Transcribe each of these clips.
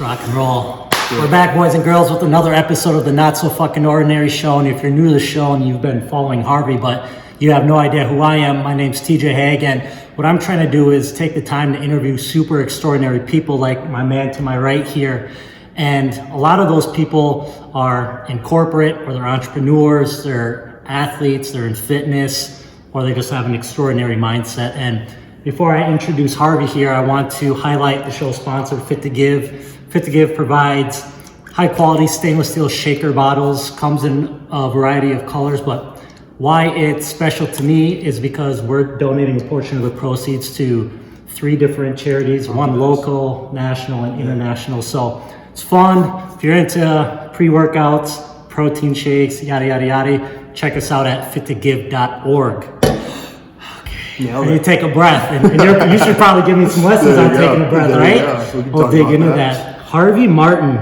Let's rock and roll. We're back, boys and girls, with another episode of the Not So Fucking Ordinary Show. And if you're new to the show and you've been following Harvey, but you have no idea who I am, my name's TJ Haag. And what I'm trying to do is take the time to interview super extraordinary people like my man to my right here. And a lot of those people are in corporate, or they're entrepreneurs, they're athletes, they're in fitness, or they just have an extraordinary mindset. And before I introduce Harvey here, I want to highlight the show sponsor, Fit to Give. Fit to Give provides high quality stainless steel shaker bottles, comes in a variety of colors, but why it's special to me is because we're donating a portion of the proceeds to 3 different charities, one local, national, and international. So it's fun. If you're into pre-workouts, protein shakes, yada, yada, yada, check us out at fittogive.org. You take a breath, and you should probably give me some lessons on taking a breath, right? We'll dig into that. Harvey Martin,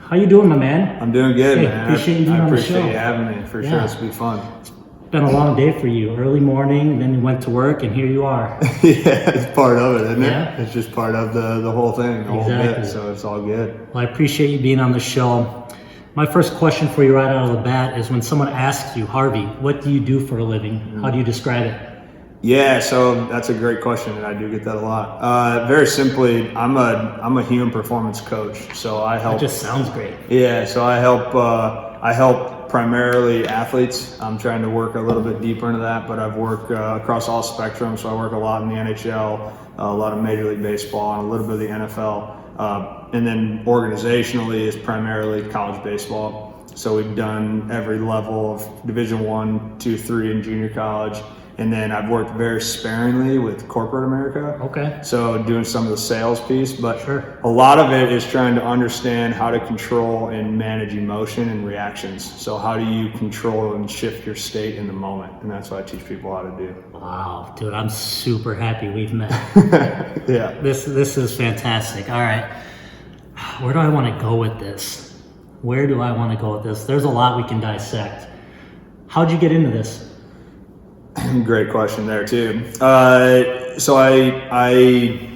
how you doing, my man? I'm doing good, man. Appreciate you being on the show. I appreciate you having me, for sure. It's been fun. It's been a long day for you. Early morning, and then you went to work, and here you are. Yeah, it's part of it, isn't it? It's just part of the whole thing, the whole bit, so it's all good. Well, I appreciate you being on the show. My first question for you right out of the bat is, when someone asks you, Harvey, what do you do for a living? How do you describe it? Yeah, so that's a great question, and I do get that a lot. Very simply, I'm a human performance coach, so I help. That just sounds great. Yeah, so I help primarily athletes. I'm trying to work a little bit deeper into that, but I've worked across all spectrums. So I work a lot in the NHL, a lot of Major League Baseball, and a little bit of the NFL. And then organizationally is primarily college baseball. So we've done every level of Division 1, 2, 3 in junior college. And then I've worked very sparingly with corporate America. Okay. So doing some of the sales piece, but a lot of it is trying to understand how to control and manage emotion and reactions. So how do you control and shift your state in the moment? And that's what I teach people how to do. Wow, dude, I'm super happy we've met. Yeah. This is fantastic. All right. Where do I want to go with this? There's a lot we can dissect. How'd you get into this? Great question there too. So I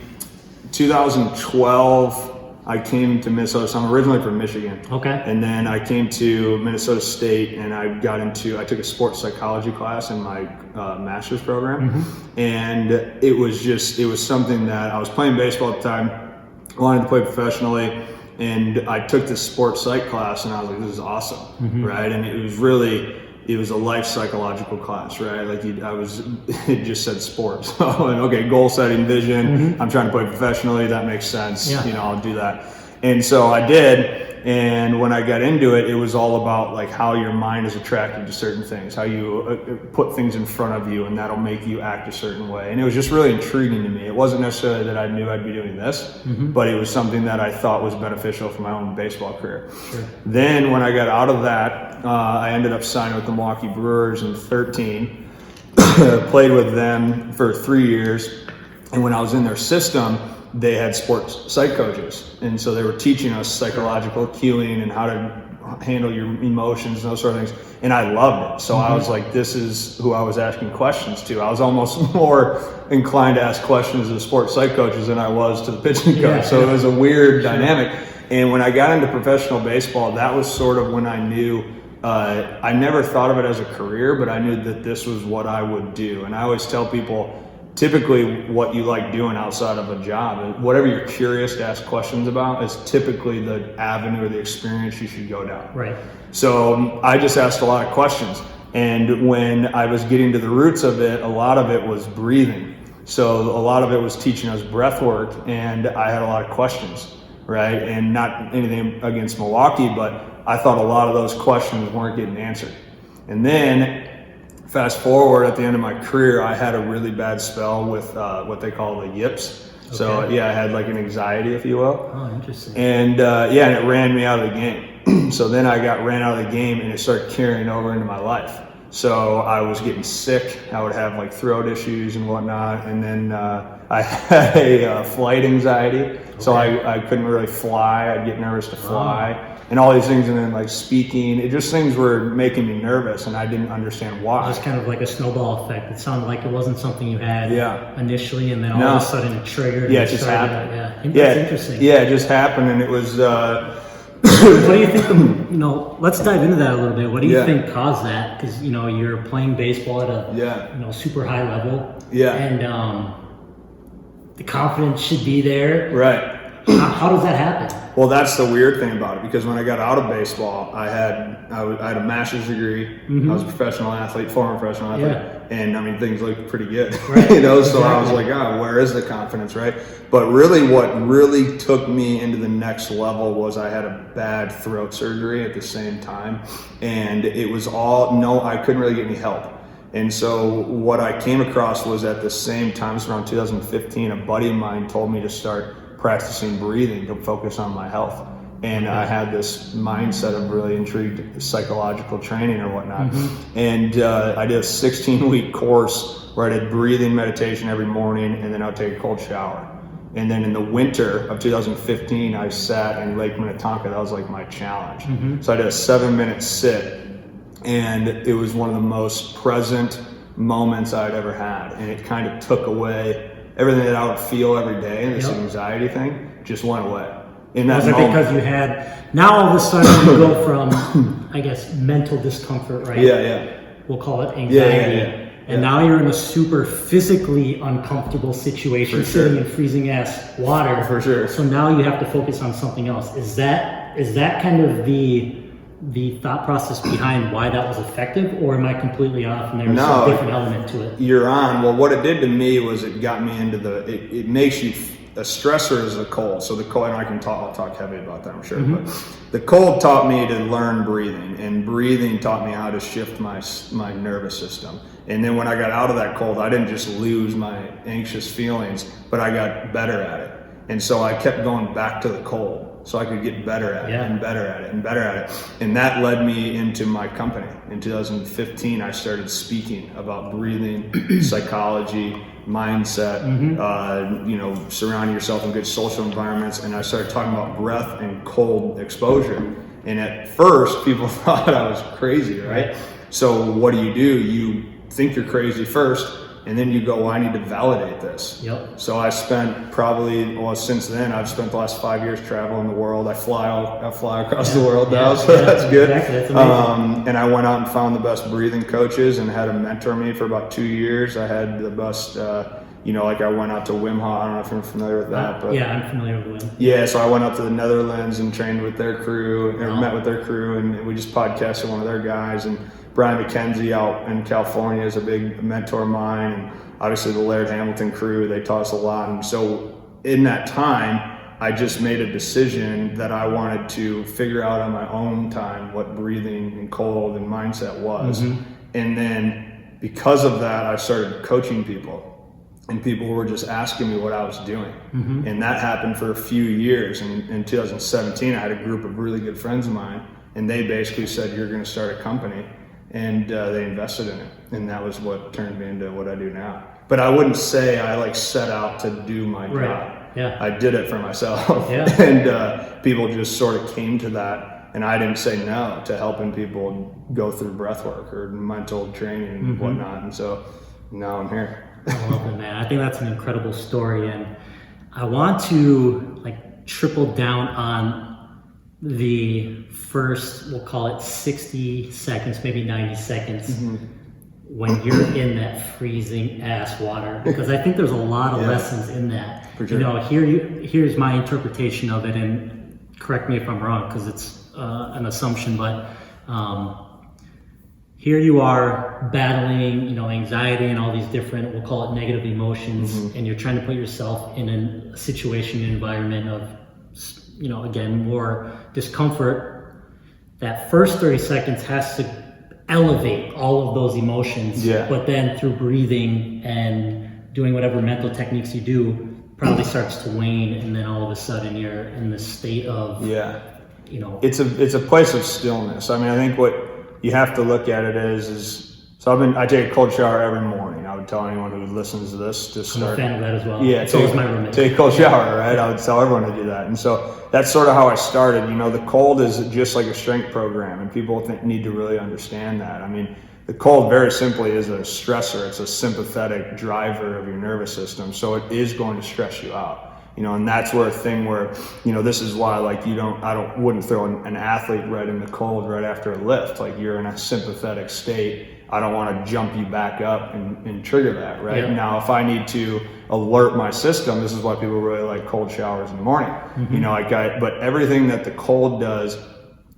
2012, I came to Minnesota. So I'm originally from Michigan. Okay. And then I came to Minnesota State, and I took a sports psychology class in my master's program. Mm-hmm. And it was something that I was playing baseball at the time, wanted to play professionally. And I took this sports psych class, and I was like, this is awesome. Mm-hmm. Right. And it was a life psychological class, right? Like it just said sports. So, okay, goal setting, vision. Mm-hmm. I'm trying to play professionally. That makes sense. Yeah. I'll do that. And so I did. And when I got into it, it was all about like how your mind is attracted to certain things, how you put things in front of you, and that'll make you act a certain way. And it was just really intriguing to me. It wasn't necessarily that I knew I'd be doing this, but it was something that I thought was beneficial for my own baseball career. Sure. Then when I got out of that, I ended up signing with the Milwaukee Brewers in 2013, played with them for 3 years. And when I was in their system, they had sports psych coaches, and so they were teaching us psychological cueing and how to handle your emotions and those sort of things, and I loved it. So I was like, this is who I was asking questions to. I was almost more inclined to ask questions to the sports psych coaches than I was to the pitching coach. So it was a weird dynamic. And when I got into professional baseball, that was sort of when I knew I never thought of it as a career, but I knew that this was what I would do. And I always tell people, typically what you like doing outside of a job, whatever you're curious to ask questions about, is typically the avenue or the experience you should go down. Right. So I just asked a lot of questions. And when I was getting to the roots of it, a lot of it was breathing. So a lot of it was teaching us breath work, and I had a lot of questions, right? And not anything against Milwaukee, but I thought a lot of those questions weren't getting answered. And then fast forward, at the end of my career, I had a really bad spell with what they call the yips. Okay. So I had like an anxiety, if you will. Oh, interesting. And and it ran me out of the game. So then I got ran out of the game, and it started carrying over into my life. So I was getting sick. I would have like throat issues and whatnot. And then I had a flight anxiety. Okay. So I couldn't really fly. I'd get nervous to fly. Oh. And all these things, and then like speaking, things were making me nervous, and I didn't understand why. Just kind of like a snowball effect. It sounded like it wasn't something you had initially, and then all of a sudden it triggered. Yeah, it just happened. I think that's interesting. Yeah, it just happened, and it was. What do you think? Let's dive into that a little bit. What do you think caused that? Because you're playing baseball at a super high level. Yeah. And the confidence should be there. Right. How does that happen? Well, that's the weird thing about it, because when I got out of baseball, I had a master's degree. Mm-hmm. I was a professional athlete, former professional athlete, and I mean things looked pretty good, right. So I was like, where is the confidence, right? But really, what really took me into the next level was I had a bad throat surgery at the same time, and it was I couldn't really get any help. And so what I came across was at the same time, it's around 2015, a buddy of mine told me to start practicing breathing to focus on my health. And I had this mindset of really intrigued psychological training or whatnot. Mm-hmm. And I did a 16-week course where I did breathing meditation every morning, and then I would take a cold shower. And then in the winter of 2015, I sat in Lake Minnetonka. That was like my challenge. Mm-hmm. So I did a 7-minute sit, and it was one of the most present moments I'd ever had. And it kind of took away everything that I would feel every day, and this anxiety thing just went away. In that moment. Because you had, now all of a sudden you go from, I guess, mental discomfort, right? Yeah. We'll call it anxiety. And now you're in a super physically uncomfortable situation, sitting in freezing ass water. For sure. So now you have to focus on something else. Is that kind of the thought process behind why that was effective, or am I completely off and there's a different element to it? You're on. Well, what it did to me was it got me into it makes you, a stressor is the cold. So the cold, and I'll talk heavy about that, I'm sure, mm-hmm. but the cold taught me to learn breathing, and breathing taught me how to shift my nervous system. And then when I got out of that cold, I didn't just lose my anxious feelings, but I got better at it. And so I kept going back to the cold so I could get better at it and better at it and better at it. And that led me into my company. In 2015, I started speaking about breathing, psychology, mindset, mm-hmm. Surrounding yourself in good social environments. And I started talking about breath and cold exposure. And at first, people thought I was crazy, right? So what do? You think you're crazy first, and then you go, well, I need to validate this. Yep. So I spent since then, I've spent the last 5 years traveling the world. I fly across the world now, so that's good. Exactly. That's amazing. And I went out and found the best breathing coaches and had them mentor me for about 2 years. I had the best, I went out to Wim Hof. I don't know if you're familiar with that. But I'm familiar with Wim. Yeah, so I went out to the Netherlands and trained with their crew, or met with their crew, and we just podcasted one of their guys. And Brian McKenzie out in California is a big mentor of mine, and obviously the Laird Hamilton crew, they taught us a lot. And so in that time, I just made a decision that I wanted to figure out on my own time what breathing and cold and mindset was. Mm-hmm. And then because of that, I started coaching people, and people were just asking me what I was doing. Mm-hmm. And that happened for a few years. And in 2017, I had a group of really good friends of mine, and they basically said, you're going to start a company. And they invested in it, and that was what turned me into what I do now. But I wouldn't say I set out to do my job. Yeah. I did it for myself, and people just sort of came to that, and I didn't say no to helping people go through breath work or mental training and mm-hmm. whatnot. And so now I'm here. I love it, man. I think that's an incredible story, and I want to triple down on the first, we'll call it 60 seconds, maybe 90 seconds, mm-hmm. when you're in that freezing ass water, because I think there's a lot of lessons in that. For sure. Here's my interpretation of it, and correct me if I'm wrong, because it's an assumption, but here you are battling, anxiety and all these different, we'll call it negative emotions, mm-hmm. and you're trying to put yourself in a situation, an environment of, again, more discomfort. That first 30 seconds has to elevate all of those emotions, but then through breathing and doing whatever mental techniques you do, probably starts to wane, and then all of a sudden you're in this state of, it's a place of stillness. I mean, I think what you have to look at it is I take a cold shower every morning. I would tell anyone who listens to this to start. I'm a fan of that as well. Yeah, take a cold shower, right? I would tell everyone to do that. And so that's sort of how I started. The cold is just like a strength program, and people need to really understand that. I mean, the cold very simply is a stressor. It's a sympathetic driver of your nervous system. So it is going to stress you out. And that's where a thing where, this is why, like, wouldn't throw an athlete right in the cold right after a lift. Like, you're in a sympathetic state. I don't want to jump you back up and trigger that, right? Yeah. Now, if I need to alert my system, this is why people really like cold showers in the morning. Mm-hmm. But everything that the cold does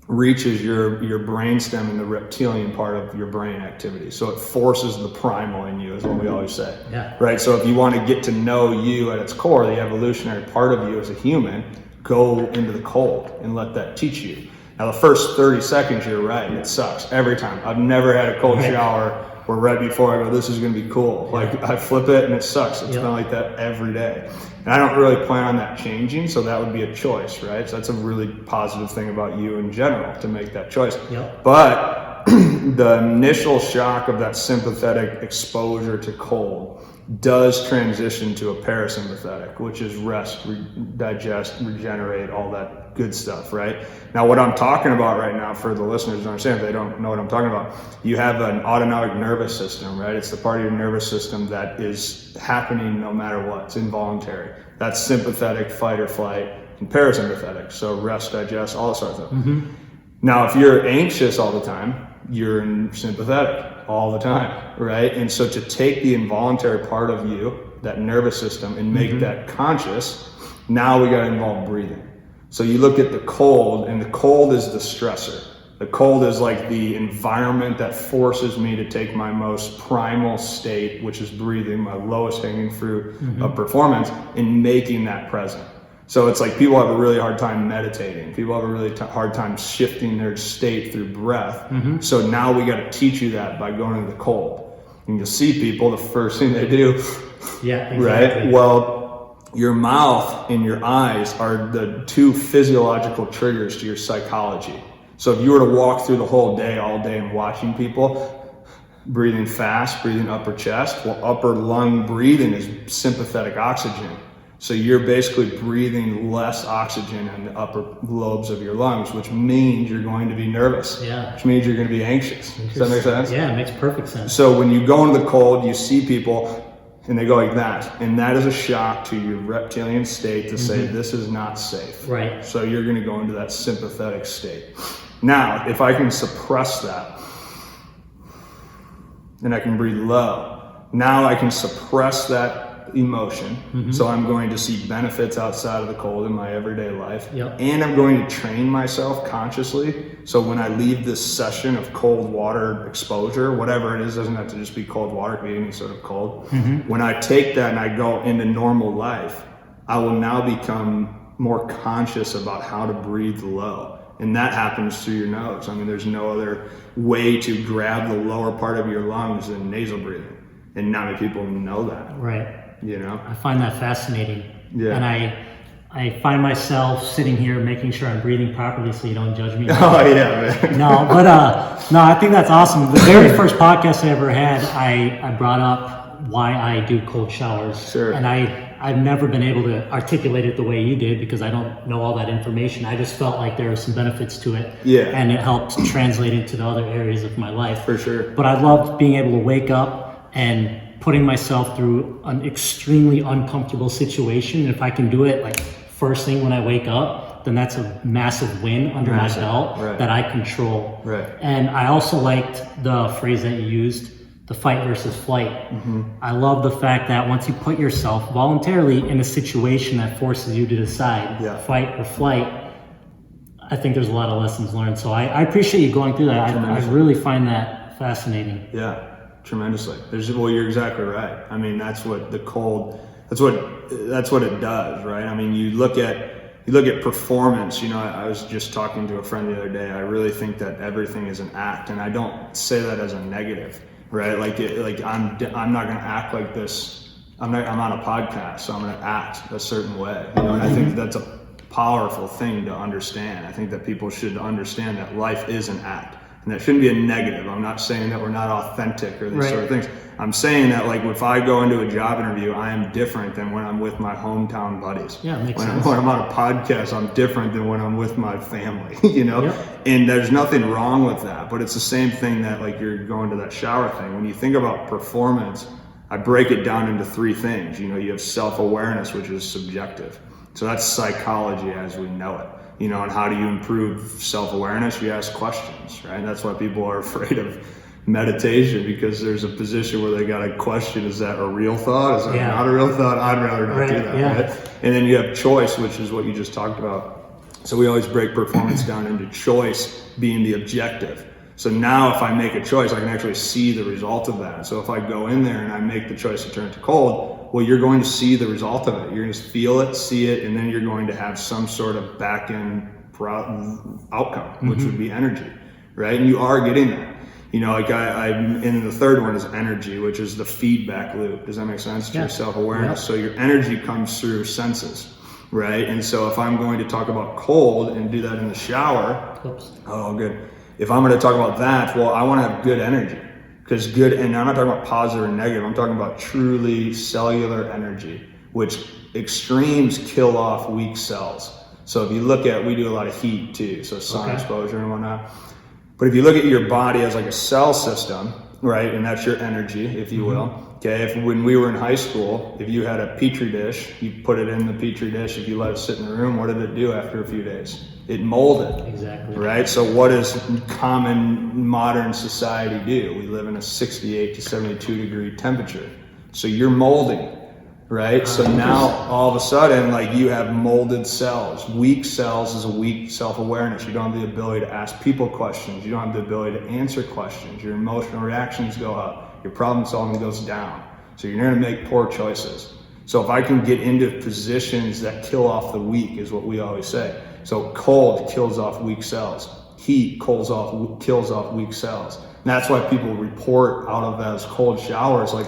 reaches your brainstem and the reptilian part of your brain activity. So it forces the primal in you, is what we always say. Yeah. Right? So if you want to get to know you at its core, the evolutionary part of you as a human, go into the cold and let that teach you. Now, the first 30 seconds, you're right, it sucks every time. I've never had a cold shower where right before I go, this is going to be cool. Like, I flip it and it sucks. It's been like that every day. And I don't really plan on that changing, so that would be a choice, right? So that's a really positive thing about you in general, to make that choice. Yep. But the initial shock of that sympathetic exposure to cold does transition to a parasympathetic, which is rest, digest, regenerate, all that good stuff, right? Now, what I'm talking about right now, for the listeners to understand, if they don't know what I'm talking about, you have an autonomic nervous system, right? It's the part of your nervous system that is happening no matter what. It's involuntary. That's sympathetic, fight or flight, and parasympathetic. So rest, digest, all that sort of stuff. Mm-hmm. Now, if you're anxious all the time, you're in sympathetic all the time, right? And so to take the involuntary part of you, that nervous system, and make that conscious, now we got to involve breathing. So you look at the cold, and the cold is the stressor. The cold is like the environment that forces me to take my most primal state, which is breathing, my lowest hanging fruit of performance, and making that present. So it's like people have a really hard time meditating. People have a really hard time shifting their state through breath. So now we got to teach you that by going to the cold. And you'll see people, the first thing they do, right? Well, your mouth and your eyes are the two physiological triggers to your psychology. So if you were to walk through the whole day, all day, and watching people breathing fast, breathing upper chest, well, upper lung breathing is sympathetic oxygen. So you're basically breathing less oxygen in the upper lobes of your lungs, which means you're going to be nervous, which means you're going to be anxious. Does that make sense? Yeah, it makes perfect sense. So when you go into the cold, you see people and they go like that. And that is a shock to your reptilian state to say, this is not safe. Right. So you're going to go into that sympathetic state. Now, if I can suppress that, and I can breathe low, now I can suppress that emotion. So I'm going to see benefits outside of the cold in my everyday life. And I'm going to train myself consciously. So when I leave this session of cold water exposure, whatever it is, doesn't have to just be cold water, it can be any sort of cold. When I take that and I go into normal life, I will now become more conscious about how to breathe low. And that happens through your nose. I mean, there's no other way to grab the lower part of your lungs than nasal breathing. And not many people know that. Right. I find that fascinating. Yeah. And I find myself sitting here making sure I'm breathing properly so you don't judge me. Oh yeah, man. No, I think that's awesome. The very first podcast I ever had, I brought up why I do cold showers. Sure. And I've never been able to articulate it the way you did because I don't know all that information. I just felt like there were some benefits to it. Yeah. And it helped translate into the other areas of my life. For sure. But I loved being able to wake up and putting myself through an extremely uncomfortable situation. If I can do it like first thing when I wake up, then that's a massive win under my belt that I control. Right. And I also liked the phrase that you used, the fight versus flight. I love the fact that once you put yourself voluntarily in a situation that forces you to decide fight or flight, I think there's a lot of lessons learned. So I appreciate you going through that. I really find that fascinating. Yeah. Tremendously. Well, you're exactly right. I mean, that's what the cold, that's what it does, right? I mean, you look at performance. I was just talking to a friend the other day. I really think that everything is an act, and I don't say that as a negative, right? I'm not going to act like this. I'm on a podcast, so I'm going to act a certain way. And I think that's a powerful thing to understand. I think that people should understand that life is an act. And that shouldn't be a negative. I'm not saying that we're not authentic or these sort of things. I'm saying that if I go into a job interview, I am different than when I'm with my hometown buddies. Yeah, makes sense. When I'm on a podcast, I'm different than when I'm with my family, And there's nothing wrong with that. But it's the same thing that you're going to that shower thing. When you think about performance, I break it down into three things. You know, you have self-awareness, which is subjective. So that's psychology as we know it. You know, and how do you improve self-awareness? You ask questions, right? And that's why people are afraid of meditation, because there's a position where they got to question, is that a real thought? Is that not a real thought? I'd rather not do that, right? And then you have choice, which is what you just talked about. So we always break performance down into choice being the objective. So now if I make a choice, I can actually see the result of that. So if I go in there and I make the choice to turn to cold, well, you're going to see the result of it. You're going to feel it, see it, and then you're going to have some sort of back-end outcome, which would be energy, right? And you are getting that. You know, like and the third one is energy, which is the feedback loop. Does that make sense? To your self-awareness. So your energy comes through senses, right? And so if I'm going to talk about cold and do that in the shower, oh, good. If I'm going to talk about that, well, I want to have good energy, because good, and I'm not talking about positive or negative, I'm talking about truly cellular energy, which extremes kill off weak cells. So if you look at, we do a lot of heat too, so sun exposure and whatnot. But if you look at your body as like a cell system, right, and that's your energy, if you will. Okay, when we were in high school, if you had a petri dish, you put it in the petri dish, if you let it sit in the room, what did it do after a few days? It molded. Exactly. Right? So what does common modern society do? We live in a 68 to 72 degree temperature. So you're molding, right? So now all of a sudden, like, you have molded cells. Weak cells is a weak self-awareness. You don't have the ability to ask people questions. You don't have the ability to answer questions. Your emotional reactions go up. Your problem solving goes down. So you're going to make poor choices. So if I can get into positions that kill off the weak, is what we always say. So cold kills off weak cells. Heat kills off weak cells. And that's why people report out of those cold showers like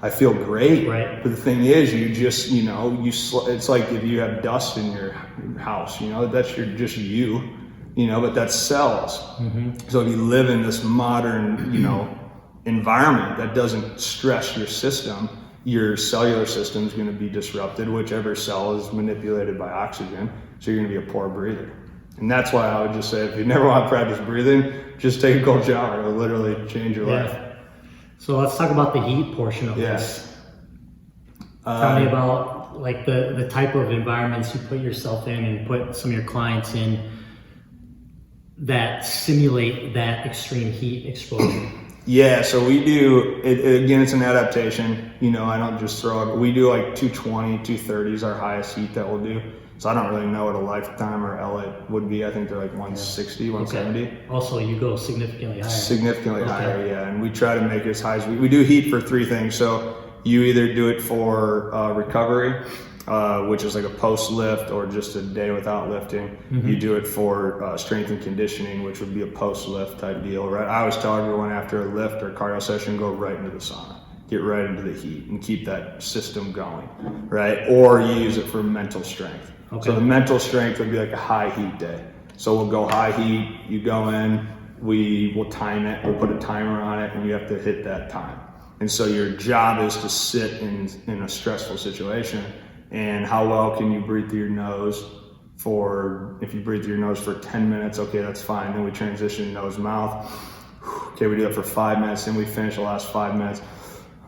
I feel great. Right. But the thing is, you just, you know, it's like if you have dust in your house, you know, that's just you know, but that's cells. So if you live in this modern, you know, environment that doesn't stress your system, your cellular system is going to be disrupted, whichever cell is manipulated by oxygen. So you're going to be a poor breather. And that's why I would just say, if you never want to practice breathing, just take a cold shower. It'll literally change your life. So let's talk about the heat portion of this. Tell me about like the type of environments you put yourself in and put some of your clients in that simulate that extreme heat exposure. Yeah, so we do, again, it's an adaptation. You know, I don't just throw it. We do like 220, 230 is our highest heat that we'll do. So I don't really know what a lifetime or LA would be. I think they're like 160, 170. Also, you go significantly higher. Significantly higher, yeah. And we try to make it as high as we do heat for three things. So you either do it for recovery, which is like a post lift or just a day without lifting. You do it for strength and conditioning, which would be a post lift type deal, right? I always tell everyone after a lift or cardio session, go right into the sauna, get right into the heat and keep that system going, right? Or you use it for mental strength. So the mental strength would be like a high heat day. So we'll go high heat, you go in, we will time it, we'll put a timer on it, and you have to hit that time. And so your job is to sit in a stressful situation. And how well can you breathe through your nose if you breathe through your nose for 10 minutes, okay, that's fine. Then we transition nose, mouth. Okay, we do that for 5 minutes, then we finish the last 5 minutes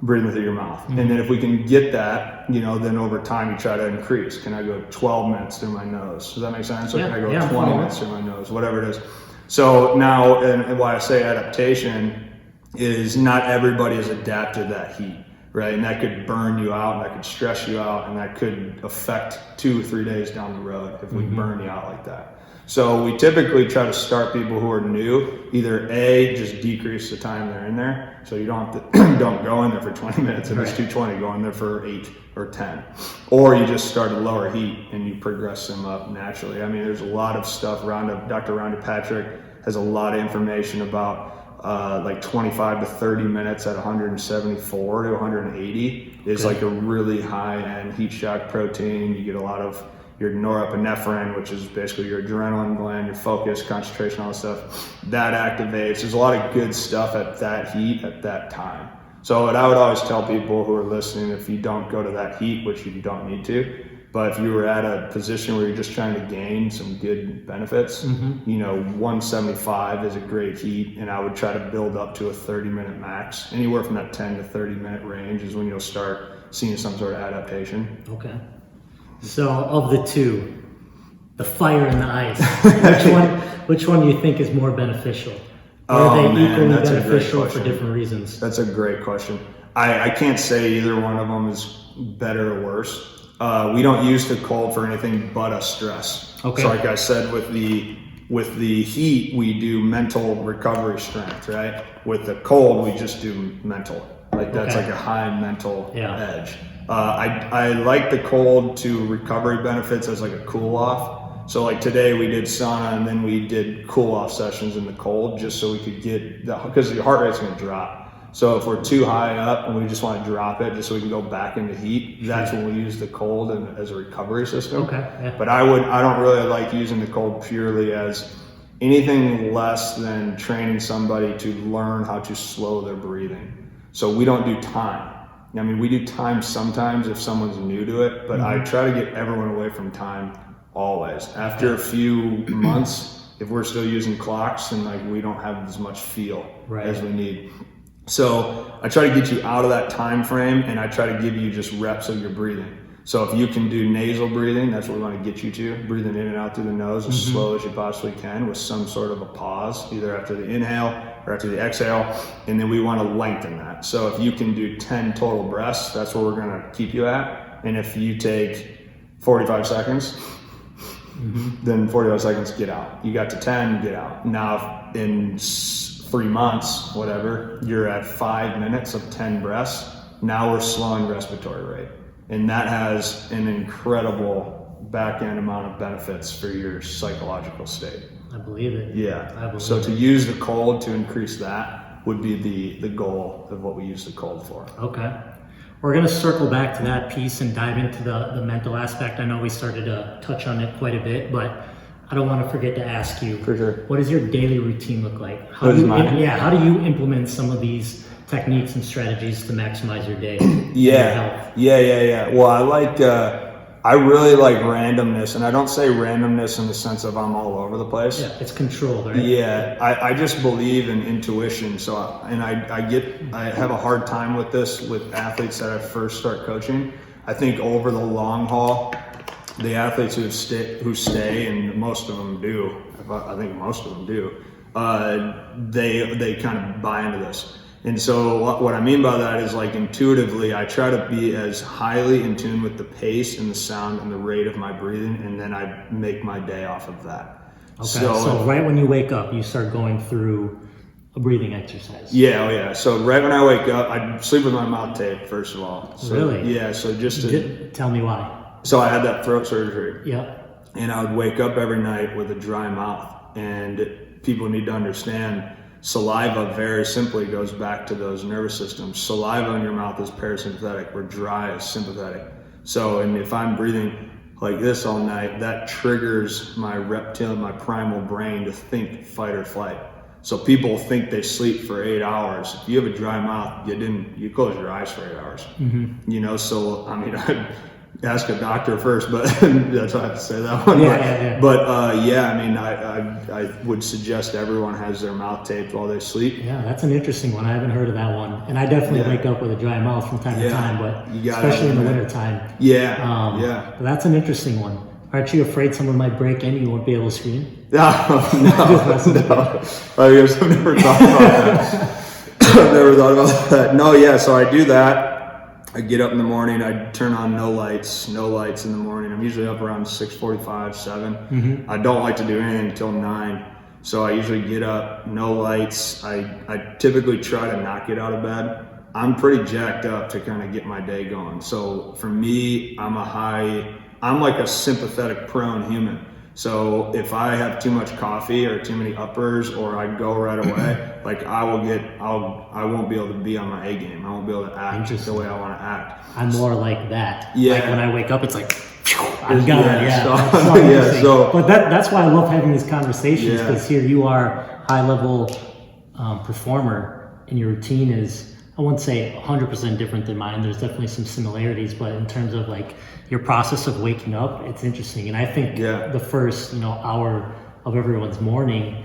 breathing through your mouth. And then if we can get that, you know, then over time you try to increase. Can I go 12 minutes through my nose? Does that make sense? Or can I go 20 minutes through my nose? Whatever it is. So now, and why I say adaptation is not everybody is adapted to that heat. Right, and that could burn you out, and that could stress you out, and that could affect 2 or 3 days down the road if we burn you out like that. So we typically try to start people who are new, either A, just decrease the time they're in there, so you don't have to don't go in there for 20 minutes and it's 220, go in there for 8 or 10. Or you just start at lower heat and you progress them up naturally. I mean, there's a lot of stuff. Dr. Rhonda Patrick has a lot of information about like 25 to 30 minutes at 174 to 180 is like a really high-end heat shock protein. You get a lot of your norepinephrine, which is basically your adrenaline gland, your focus, concentration, all that stuff. That activates. There's a lot of good stuff at that heat at that time. So what I would always tell people who are listening, if you don't go to that heat, which you don't need to, But if you were at a position where you're just trying to gain some good benefits, 175 is a great heat, and I would try to build up to a 30-minute max. Anywhere from that 10 to 30-minute range is when you'll start seeing some sort of adaptation. Okay. So of the two, the fire and the ice, which one do you think is more beneficial? Or are they equally beneficial for different reasons? That's a great question. I can't say either one of them is better or worse. We don't use the cold for anything but a stress. Okay. So like I said, with the heat, we do mental recovery strength, right? With the cold, we just do mental. Like that's like a high mental edge. I like the cold to recovery benefits as like a cool off. So like today we did sauna and then we did cool off sessions in the cold just so we could get, because your heart rate's gonna drop. So if we're too high up and we just want to drop it just so we can go back into heat, that's when we use the cold as a recovery system. Okay. Yeah. But I don't really like using the cold purely as anything less than training somebody to learn how to slow their breathing. So we don't do time. I mean, we do time sometimes if someone's new to it, but I try to get everyone away from time always. After a few months, if we're still using clocks, then like we don't have as much feel as we need. So I try to get you out of that time frame, and I try to give you just reps of your breathing. So if you can do nasal breathing, that's what we want to get you to, breathing in and out through the nose as slow as you possibly can with some sort of a pause, either after the inhale or after the exhale, and then we want to lengthen that. So if you can do 10 total breaths, that's where we're going to keep you at. And if you take 45 seconds, then 45 seconds, get out. You got to 10, get out. Now in 3 months, whatever, you're at 5 minutes of 10 breaths. Now we're slowing respiratory rate. And that has an incredible back end amount of benefits for your psychological state. I believe it. Yeah. So to use the cold to increase that would be the goal of what we use the cold for. Okay. We're going to circle back to that piece and dive into the mental aspect. I know we started to touch on it quite a bit, but I don't want to forget to ask you, for sure, what does your daily routine look like? How do you implement some of these techniques and strategies to maximize your day? Your health? Well, I really like randomness, and I don't say randomness in the sense of I'm all over the place. Yeah, it's controlled, right? Yeah, I just believe in intuition. So, I have a hard time with this with athletes that I first start coaching. I think over the long haul, the athletes who stay, and most of them do, I think most of them do, they kind of buy into this. And so what I mean by that is, like, intuitively, I try to be as highly in tune with the pace and the sound and the rate of my breathing, and then I make my day off of that. Okay, so right when you wake up, you start going through a breathing exercise. Yeah. So right when I wake up, I sleep with my mouth taped, first of all. So, really? Yeah, so just to... Tell me why. So I had that throat surgery. Yeah. And I would wake up every night with a dry mouth. And people need to understand, saliva very simply goes back to those nervous systems. Saliva in your mouth is parasympathetic, where dry is sympathetic. So, and if I'm breathing like this all night, that triggers my reptilian, my primal brain to think fight or flight. So people think they sleep for 8 hours. If you have a dry mouth, you close your eyes for 8 hours. You know, so I mean, I'd ask a doctor first, but that's why I have to say that one. But I mean, I would suggest everyone has their mouth taped while they sleep. Yeah, that's an interesting one. I haven't heard of that one. And I definitely wake up with a dry mouth from time to time, but especially in the winter time. But that's an interesting one. Aren't you afraid someone might break in and you won't be able to scream? No. I guess I've never thought about that. No, so I do that. I get up in the morning, I turn on no lights in the morning. I'm usually up around 6:45, 7. I don't like to do anything until 9. So I usually get up, no lights. I typically try to not get out of bed. I'm pretty jacked up to kind of get my day going. So for me, I'm like a sympathetic prone human. So if I have too much coffee or too many uppers, or I go right away, like I won't be able to be on my A game. I won't be able to act the way I want to act. I'm more like that. Yeah. Like when I wake up, it's like, I'm gone. But that's why I love having these conversations, because here you are, high level performer, and your routine is I wouldn't say 100% different than mine. There's definitely some similarities, but in terms of like your process of waking up, it's interesting. And I think the first, hour of everyone's morning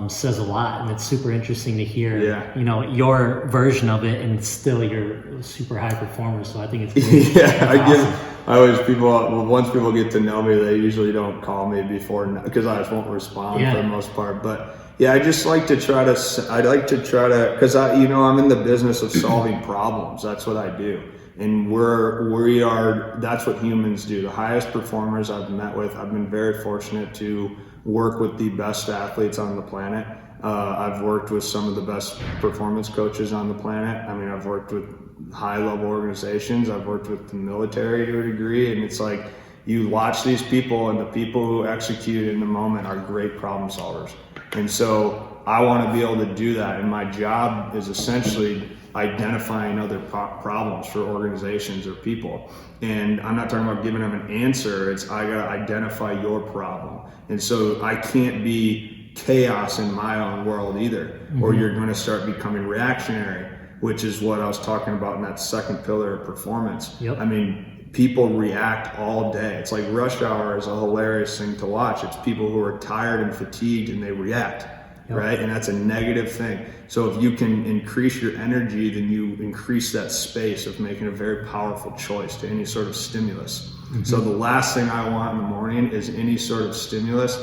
says a lot, and it's super interesting to hear, your version of it, and still you're a super high performer. So I think it's once people get to know me, they usually don't call me before, because I just won't respond for the most part. But I just like to try to, because I'm in the business of solving problems. That's what I do. And that's what humans do. The highest performers I've met with, I've been very fortunate to work with the best athletes on the planet. I've worked with some of the best performance coaches on the planet. I mean, I've worked with high-level organizations. I've worked with the military to a degree. And it's like, you watch these people, and the people who execute in the moment are great problem solvers. And so I want to be able to do that. And my job is essentially identifying other problems for organizations or people. And I'm not talking about giving them an answer. It's, I got to identify your problem. And so I can't be chaos in my own world either, or you're going to start becoming reactionary, which is what I was talking about in that second pillar of performance. I mean, people react all day. It's like rush hour is a hilarious thing to watch. It's people who are tired and fatigued, and they react, right? And that's a negative thing. So if you can increase your energy, then you increase that space of making a very powerful choice to any sort of stimulus. So the last thing I want in the morning is any sort of stimulus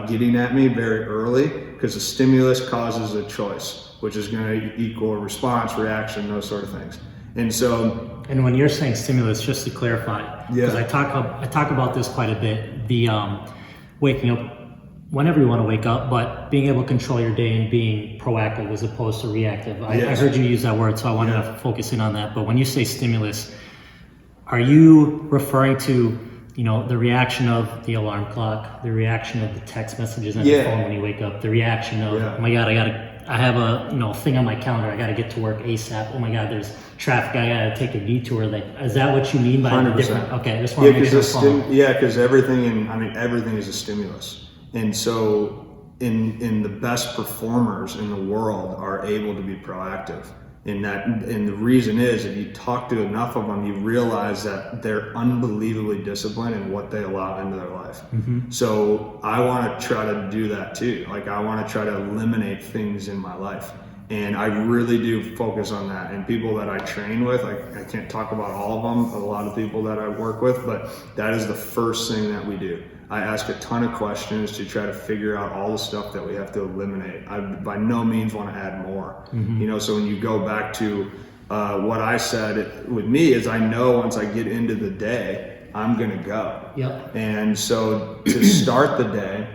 getting at me very early, because a stimulus causes a choice, which is going to equal a response, reaction, those sort of things. And so, and when you're saying stimulus, just to clarify, because I talk about this quite a bit, the waking up whenever you want to wake up, but being able to control your day and being proactive as opposed to reactive. I heard you use that word, so I wanted to focus in on that. But when you say stimulus, are you referring to the reaction of the alarm clock, the reaction of the text messages on your phone when you wake up, the reaction of, oh my God, I have a thing on my calendar, I got to get to work ASAP. Oh my God, there's traffic, I got to take a detour. Is that what you mean by 100%. Different? Okay, I just want to make sure. Because everything is a stimulus. And so in the best performers in the world are able to be proactive. And the reason is, if you talk to enough of them, you realize that they're unbelievably disciplined in what they allow into their life. So I want to try to do that too. Like, I want to try to eliminate things in my life. And I really do focus on that. And people that I train with, I can't talk about all of them, a lot of people that I work with, but that is the first thing that we do. I ask a ton of questions to try to figure out all the stuff that we have to eliminate. I by no means want to add more. So when you go back to what I said with me is, I know once I get into the day, I'm going to go. And so to start the day,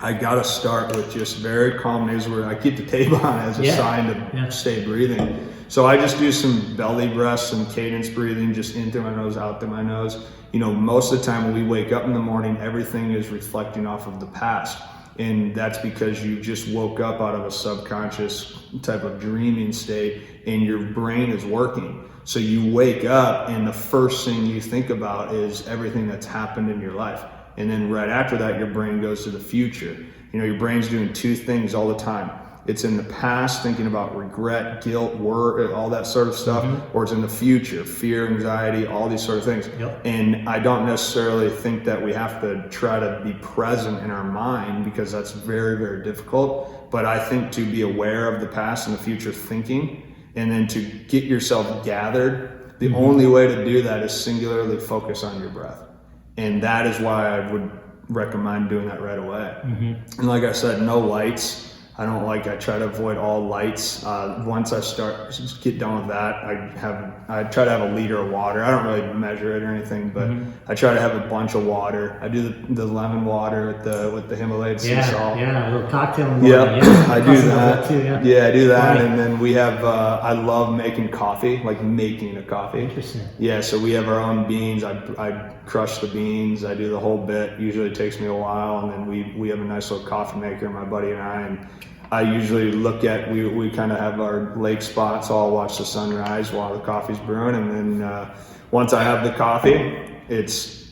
I got to start with just very calm nasal breathing. I keep the tape on as a sign to stay breathing. So I just do some belly breaths, some cadence breathing, just in through my nose, out through my nose. Most of the time when we wake up in the morning, everything is reflecting off of the past. And that's because you just woke up out of a subconscious type of dreaming state, and your brain is working. So you wake up, and the first thing you think about is everything that's happened in your life. And then right after that, your brain goes to the future. Your brain's doing two things all the time. It's in the past, thinking about regret, guilt, worry, all that sort of stuff, or it's in the future, fear, anxiety, all these sort of things. And I don't necessarily think that we have to try to be present in our mind, because that's very, very difficult. But I think to be aware of the past and the future thinking, and then to get yourself gathered, the only way to do that is singularly focus on your breath. And that is why I would recommend doing that right away. And like I said, no lights. I try to avoid all lights. Once I get done with that, I try to have a liter of water. I don't really measure it or anything, but I try to have a bunch of water. I do the lemon water with the Himalayan sea salt. Yeah, a little cocktail. I do that too. I do that. Right. And then we have, I love making coffee, like making a coffee. Interesting. Yeah, so we have our own beans. I crush the beans. I do the whole bit. Usually it takes me a while, and then we have a nice little coffee maker, my buddy and I usually look at, we kind of have our lake spot, so I'll watch the sunrise while the coffee's brewing. And then once I have the coffee,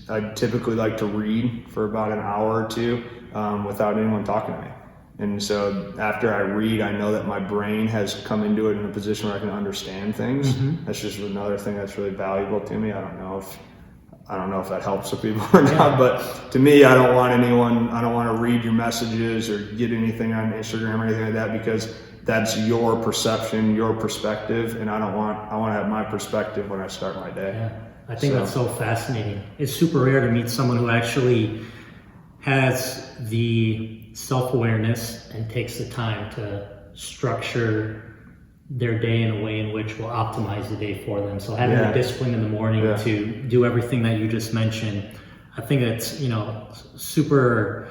I typically like to read for about an hour or two without anyone talking to me. And so after I read, I know that my brain has come into it in a position where I can understand things. That's just another thing that's really valuable to me. I don't know if that helps with people or not, but to me, I don't want to read your messages or get anything on Instagram or anything like that, because that's your perception, your perspective, and I want to have my perspective when I start my day. Yeah, I think that's so fascinating. It's super rare to meet someone who actually has the self-awareness and takes the time to structure their day in a way in which will optimize the day for them. So having the discipline in the morning to do everything that you just mentioned, I think it's, super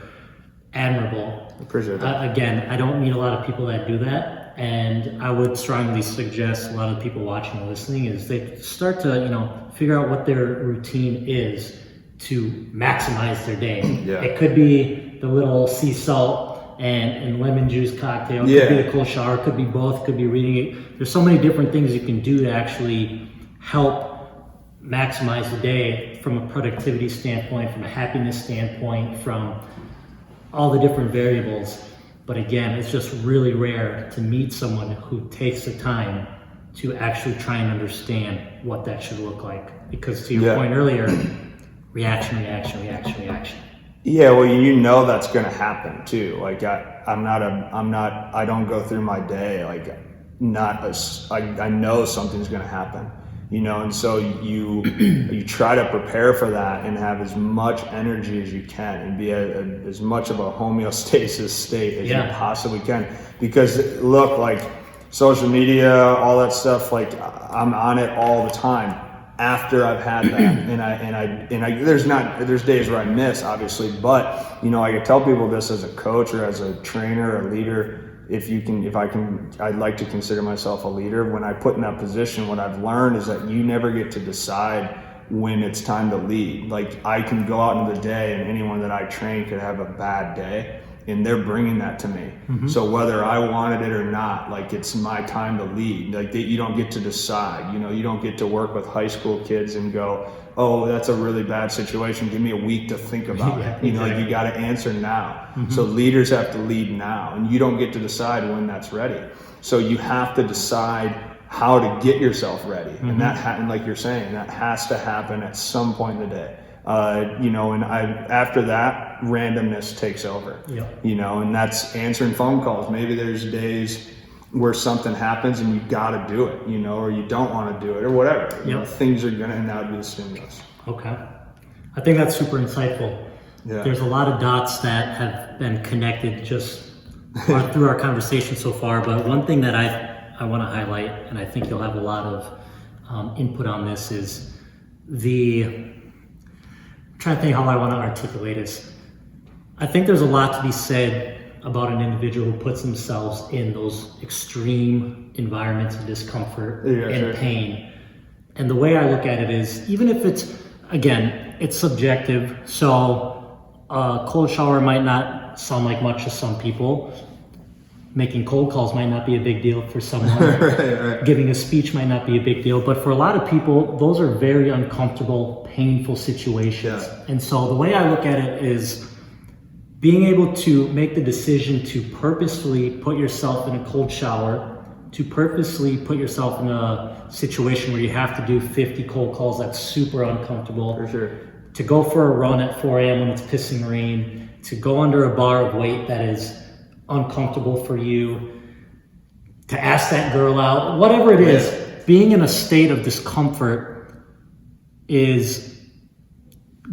admirable. Appreciate that. Again, I don't meet a lot of people that do that, and I would strongly suggest a lot of the people watching and listening is they start to, figure out what their routine is to maximize their day. It could be the little sea salt and lemon juice cocktail. It could be the cold shower. It could be both. It could be reading it. There's so many different things you can do to actually help maximize the day from a productivity standpoint, from a happiness standpoint, from all the different variables. But again, it's just really rare to meet someone who takes the time to actually try and understand what that should look like. Because to your point earlier, reaction. Yeah, well, that's going to happen too. Like I don't go through my day like I know something's going to happen, and so you try to prepare for that and have as much energy as you can and be as much of a homeostasis state as you possibly can. Because look, like social media, all that stuff, like I'm on it all the time. After I've had that, and I there's days where I miss, obviously, but I could tell people this as a coach or as a trainer or a leader. I'd like to consider myself a leader. When I put in that position, what I've learned is that you never get to decide when it's time to lead. Like I can go out into the day, and anyone that I train could have a bad day, and they're bringing that to me. So whether I wanted it or not, like it's my time to lead. Like you don't get to decide. You don't get to work with high school kids and go, oh, that's a really bad situation. Give me a week to think about it. Exactly. You got to answer now. So leaders have to lead now, and you don't get to decide when that's ready. So you have to decide how to get yourself ready, and and like you're saying, that has to happen at some point in the day. And after that, randomness takes over, and that's answering phone calls. Maybe there's days where something happens and you got to do it, or you don't want to do it or whatever. Things are going to, and that would be the stimulus. Okay. I think that's super insightful. There's a lot of dots that have been connected just through our conversation so far. But one thing that I want to highlight, and I think you'll have a lot of input on this, is I'm trying to think how I want to articulate this. I think there's a lot to be said about an individual who puts themselves in those extreme environments of discomfort and pain. And the way I look at it is, even if it's subjective. So a cold shower might not sound like much to some people. Making cold calls might not be a big deal for someone. Right. Giving a speech might not be a big deal. But for a lot of people, those are very uncomfortable, painful situations. And so the way I look at it is being able to make the decision to purposefully put yourself in a cold shower, to purposely put yourself in a situation where you have to do 50 cold calls that's super uncomfortable. For sure. To go for a run at 4 a.m. when it's pissing rain, to go under a bar of weight that is uncomfortable for you, to ask that girl out, whatever it is, being in a state of discomfort is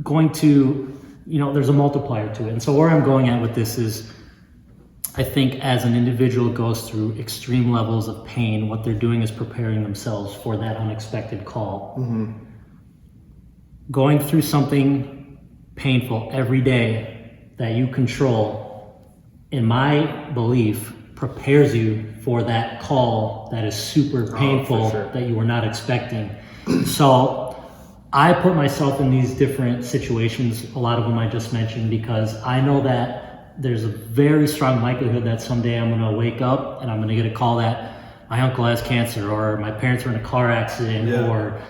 going to, there's a multiplier to it. And so where I'm going at with this is, I think as an individual goes through extreme levels of pain, what they're doing is preparing themselves for that unexpected call. Going through something painful every day that you control, in my belief, prepares you for that call that is super painful, that you were not expecting. So I put myself in these different situations, a lot of them I just mentioned, because I know that there's a very strong likelihood that someday I'm gonna wake up and I'm gonna get a call that my uncle has cancer, or my parents were in a car accident, or,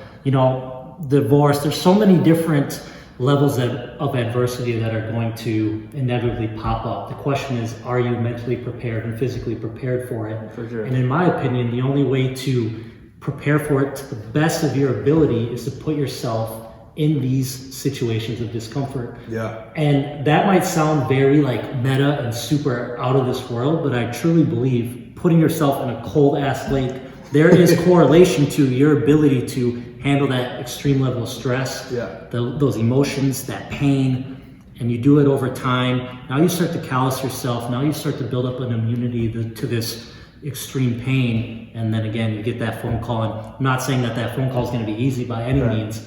divorce. There's so many different levels of adversity that are going to inevitably pop up. The question is, are you mentally prepared and physically prepared for it? For sure. And in my opinion, the only way to prepare for it to the best of your ability is to put yourself in these situations of discomfort. Yeah. And that might sound very like meta and super out of this world, but I truly believe putting yourself in a cold ass lake, there is correlation to your ability to handle that extreme level of stress, those emotions, that pain, and you do it over time. Now you start to callous yourself. Now you start to build up an immunity to this extreme pain. And then again, you get that phone call. And I'm not saying that that phone call is going to be easy by any means,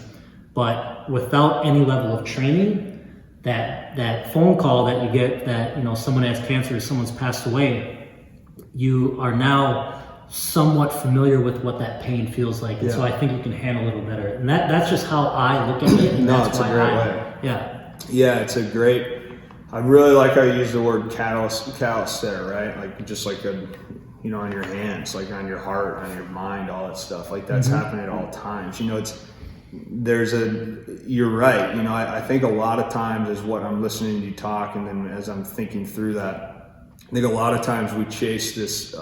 but without any level of training, that phone call that you get that, you know, someone has cancer or someone's passed away, you are now somewhat familiar with what that pain feels like. And so I think you can handle it a little better. And that's just how I look at it. And No, that's it's a great way. Yeah, it's a great, I really like how you use the word callous there, right? Like just like you know, on your hands, like on your heart, on your mind, all that stuff. Like that's happening at all times. You know, you're right. You know, I think a lot of times is what I'm listening to you talk, and then as I'm thinking through that, I think a lot of times we chase this,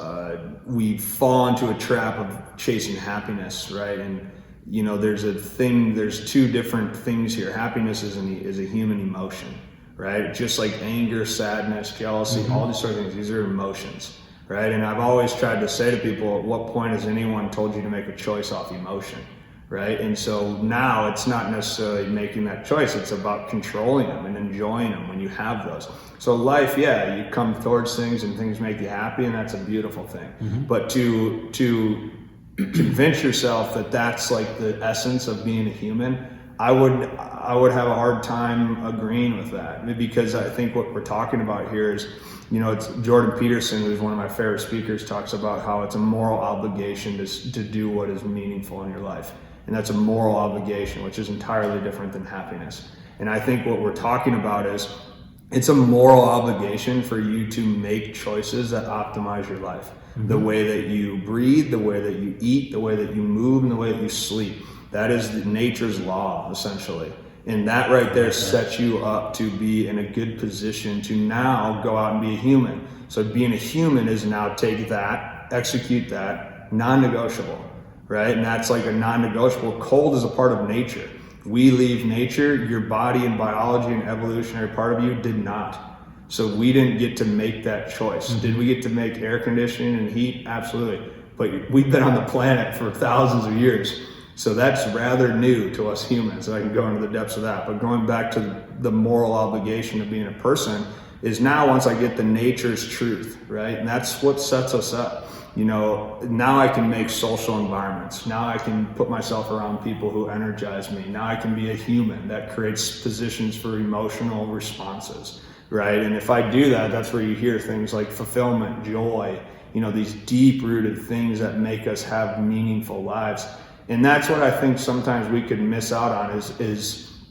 we fall into a trap of chasing happiness, right? And you know, there's two different things here. Happiness is a human emotion, right? Just like anger, sadness, jealousy, all these sort of things, these are emotions, right? And I've always tried to say to people, at what point has anyone told you to make a choice off emotion? Right? And so now it's not necessarily making that choice, it's about controlling them and enjoying them when you have those. So life, you come towards things and things make you happy, and that's a beautiful thing. But to convince yourself that that's like the essence of being a human, I would have a hard time agreeing with that, because I think what we're talking about here is, you know, it's Jordan Peterson, who's one of my favorite speakers, talks about how it's a moral obligation to do what is meaningful in your life. And that's a moral obligation, which is entirely different than happiness. And I think what we're talking about is, it's a moral obligation for you to make choices that optimize your life. The way that you breathe, the way that you eat, the way that you move, and the way that you sleep. That is nature's law, essentially. And that right there sets you up to be in a good position to now go out and be a human. So being a human is now take that, execute that, non-negotiable. Right? And that's like a non-negotiable. Cold is a part of nature. We leave nature, your body and biology and evolutionary part of you did not. So we didn't get to make that choice. Did we get to make air conditioning and heat? Absolutely. But we've been on the planet for thousands of years. So that's rather new to us humans. I can go into the depths of that. But going back to the moral obligation of being a person is now once I get the nature's truth, right? And that's what sets us up. You know, now I can make social environments. Now I can put myself around people who energize me. Now I can be a human that creates positions for emotional responses, right? And if I do that, that's where you hear things like fulfillment, joy, you know, these deep-rooted things that make us have meaningful lives. And that's what I think sometimes we could miss out on is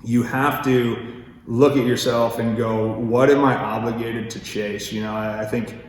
you have to look at yourself and go, what am I obligated to chase? You know, I think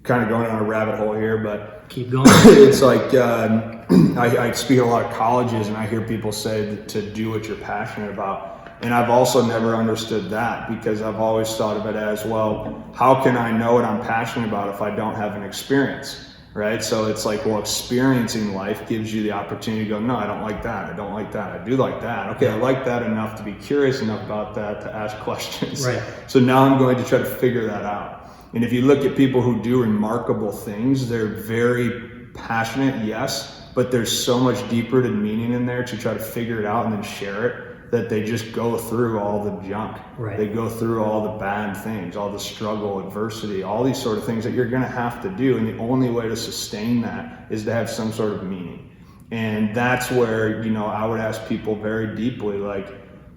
kind of going on a rabbit hole here, but keep going. It's like I speak at a lot of colleges, and I hear people say to do what you're passionate about. And I've also never understood that, because I've always thought of it as, well, how can I know what I'm passionate about if I don't have an experience, right? So it's like, well, experiencing life gives you the opportunity to go, no, I don't like that. I don't like that. I do like that. Okay, I like that enough to be curious enough about that to ask questions. Right. So now I'm going to try to figure that out. And if you look at people who do remarkable things, they're very passionate, yes, but there's so much deep-rooted meaning in there to try to figure it out and then share it, that they just go through all the junk. Right. They go through all the bad things, all the struggle, adversity, all these sort of things that you're going to have to do. And the only way to sustain that is to have some sort of meaning. And that's where, you know, I would ask people very deeply, like,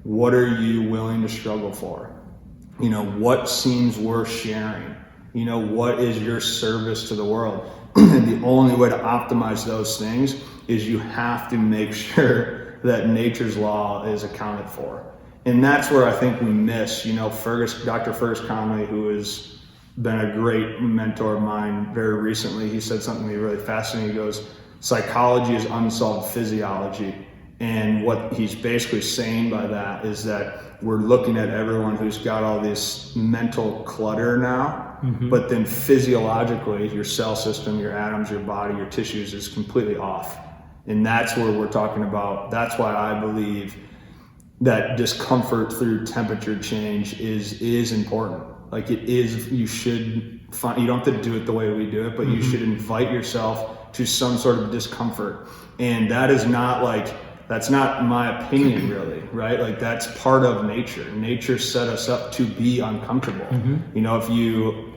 what are you willing to struggle for? You know, what seems worth sharing? You know, what is your service to the world? And the only way to optimize those things is you have to make sure that nature's law is accounted for. And that's where I think we miss, you know, Dr. Fergus Conley, who has been a great mentor of mine very recently, he said something to me really fascinating. He goes, psychology is unsolved physiology, And what he's basically saying by that is that we're looking at everyone who's got all this mental clutter now, but then physiologically, your cell system, your atoms, your body, your tissues is completely off. And that's where we're talking about. That's why I believe that discomfort through temperature change is important. Like it is, you should find, you don't have to do it the way we do it, but you should invite yourself to some sort of discomfort. And that is not like, that's not my opinion really, right? Like that's part of nature. Nature set us up to be uncomfortable. You know, if you,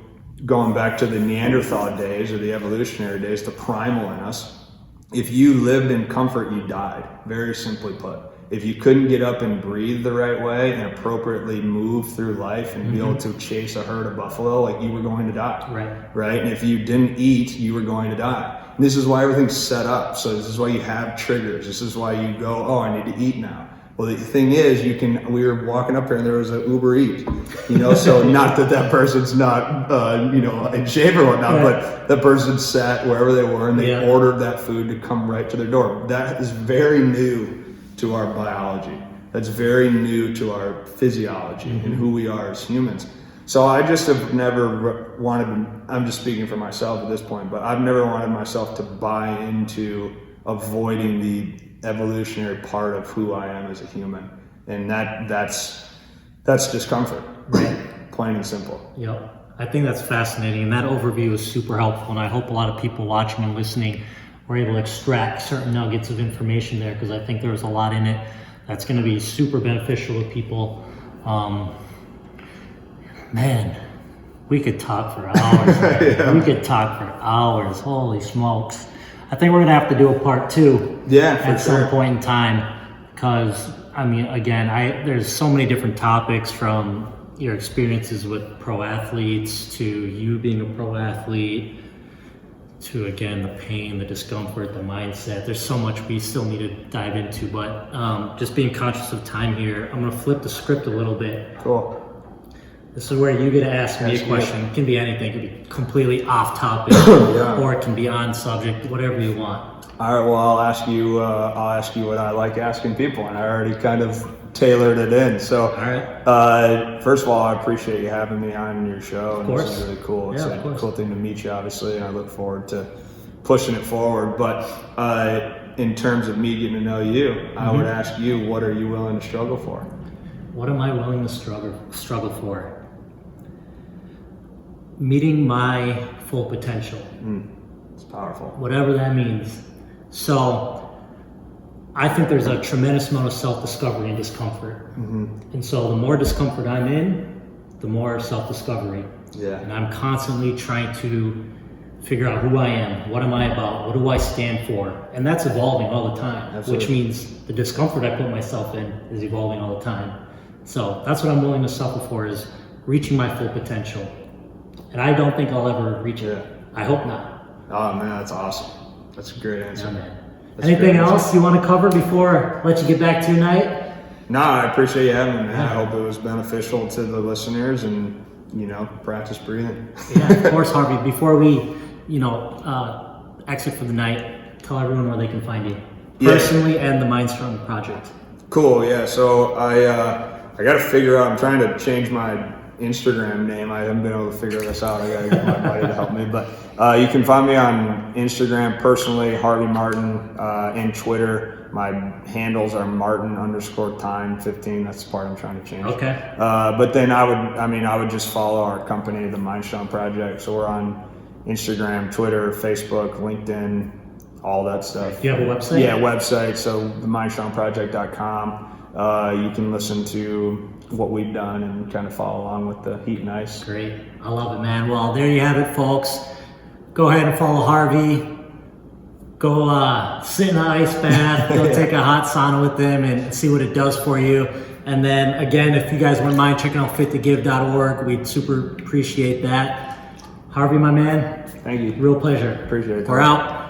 going back to the Neanderthal days or the evolutionary days, the primal in us, if you lived in comfort, you died, very simply put. If you couldn't get up and breathe the right way and appropriately move through life and be able to chase a herd of buffalo, like you were going to die, right? And if you didn't eat, you were going to die. And this is why everything's set up. So this is why you have triggers. This is why you go, oh, I need to eat now. Well, the thing is, we were walking up here and there was an Uber Eat, you know, so not that person's not, you know, in shape or whatnot, but that person sat wherever they were and they ordered that food to come right to their door. That is very new to our biology. That's very new to our physiology and who we are as humans. So I just have never wanted, I'm just speaking for myself at this point, but I've never wanted myself to buy into avoiding the evolutionary part of who I am as a human. And that's discomfort, right? Plain and simple. Yep. I think that's fascinating. And that overview is super helpful. And I hope a lot of people watching and listening were able to extract certain nuggets of information there, because I think there was a lot in it that's going to be super beneficial to people. Man, we could talk for hours. Right? We could talk for hours. Holy smokes. I think we're going to have to do a part 2 at some point in time, because, I mean, again, there's so many different topics, from your experiences with pro athletes to you being a pro athlete to, again, the pain, the discomfort, the mindset. There's so much we still need to dive into, but just being conscious of time here, I'm going to flip the script a little bit. Cool. This is where you get to ask me a question. It can be anything. It can be completely off topic, or it can be on subject, whatever you want. All right. Well, I'll ask you what I like asking people, and I already kind of tailored it in. So, all right. First of all, I appreciate you having me on your show. Of course. This is really cool. It's a cool thing to meet you, obviously, and I look forward to pushing it forward. But in terms of me getting to know you, I would ask you, what are you willing to struggle for? What am I willing to struggle for? Meeting my full potential. It's powerful. Whatever that means. So I think there's a tremendous amount of self-discovery and discomfort. And so the more discomfort I'm in, the more self-discovery. And I'm constantly trying to figure out who I am, what am I about, what do I stand for? And that's evolving all the time, which means the discomfort I put myself in is evolving all the time. So that's what I'm willing to suffer for, is reaching my full potential. And I don't think I'll ever reach it. I hope not. Oh man, that's awesome. That's a great answer. Yeah, man. Anything else you want to cover before I let you get back to your night? No, I appreciate you having me, man. I hope it was beneficial to the listeners, and, you know, practice breathing. Yeah, of course, Harvey. Before we, exit for the night, tell everyone where they can find you personally and the Mind Strong project. Cool. Yeah. So I got to figure out, I'm trying to change my Instagram name. I haven't been able to figure this out. I gotta get my buddy to help me. But you can find me on Instagram personally, Harvey Martin, and Twitter. My handles are Martin_time15. That's the part I'm trying to change. Okay. But then I would just follow our company, the Mind Strong Project. So we're on Instagram, Twitter, Facebook, LinkedIn, all that stuff. Do you have a website? Yeah, website. So themindstrongproject.com. You can listen to what we've done and kind of follow along with the heat and ice. Great. I love it, man. Well, there you have it, folks. Go ahead and follow Harvey. Go sit in an ice bath. Go take a hot sauna with them and see what it does for you. And then, again, if you guys wouldn't mind checking out fittogive.org, we'd super appreciate that. Harvey, my man. Thank you. Real pleasure. Appreciate it. We're out.